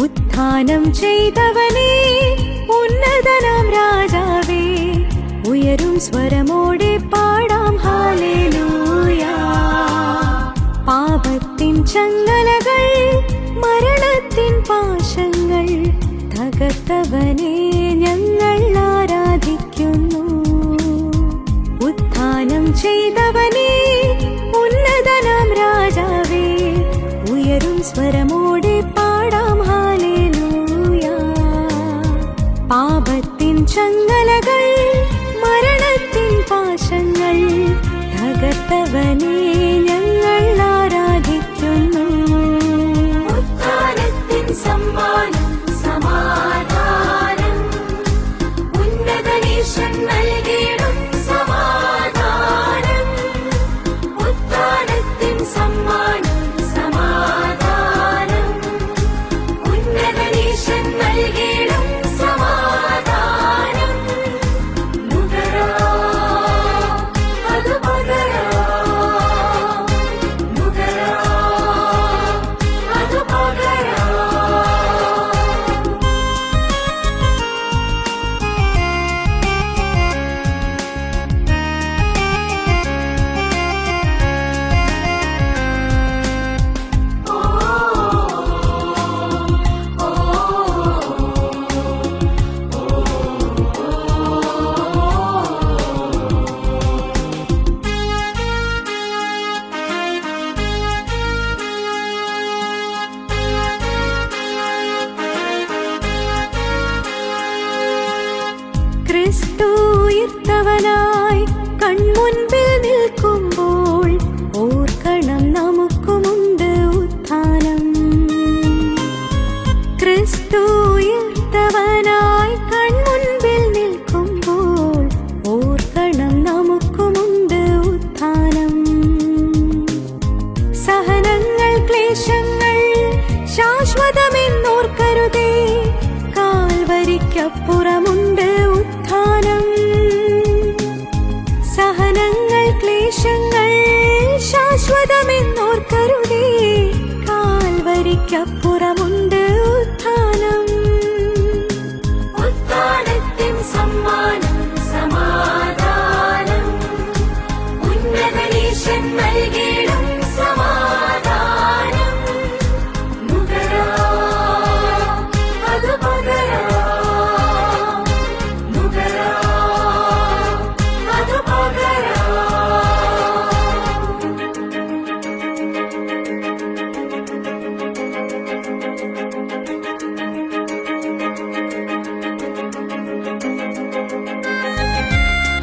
ഉത്ഥാനം ചെയ്തവനേ, ഉന്നതനാം രാജാവേ, ഉയരും സ്വരമോടെ പാടാം ഹല്ലേലൂയ. പാപത്തിൻ ചങ്ങലകൾ, മരണത്തിൻ പാശങ്ങൾ തകർത്തവനെ ഞങ്ങൾ ആരാധിക്കുന്നു. ഉത്ഥാനം ചെയ്തവനേ, ഉന്നതനാം രാജാവേ, ഉയരും സ്വരമോടെ പാടാം ഹല്ലേലൂയ. പാപത്തിൻ ചങ്ങലകൾ, മരണത്തിൻ പാശങ്ങൾ തകർത്തവനെ ഞങ്ങൾ ആരാധിക്കുന്നു. ഉത്ഥാനത്തിൻ സമ്മാനം സമാധാനം, ഉന്നതനീശൻ നൽകിയിടും സമാധാനം. ഉത്ഥാനത്തിൻ സമ്മാനം സമാധാനം, ഉന്നതനീശൻ നൽകിയിടും സമാധാനം. നുകരാം അത് പകരാം, നുകരാം അത് പകരാം. ക്രിസ്തു ഉയർത്തവനായി കൺമുൻപിൽ നിൽക്കുമ്പോൾ ഓർക്കണം നമുക്കുമുണ്ട് ഉത്ഥാനം. ക്രിസ്തു ഉയർത്തവനായി കൺമുൻപിൽ നിൽക്കുമ്പോൾ ഓർക്കണം നമുക്കുമുണ്ട് ഉത്ഥാനം. സഹനങ്ങൾ ക്ലേശങ്ങൾ ശാശ്വതമെന്നോർക്കരുതേ, കാൽവരിക്കപ്പുറമുണ്ട് ഉത്ഥാനം. സഹനങ്ങൾ ക്ലേശങ്ങൾ ശാശ്വതമെന്നോർക്കരുതേ, കാൽവരിക്കപ്പുറമുണ്ട് ഉത്ഥാനം. ഉത്ഥാനത്തിൻ സമ്മാനം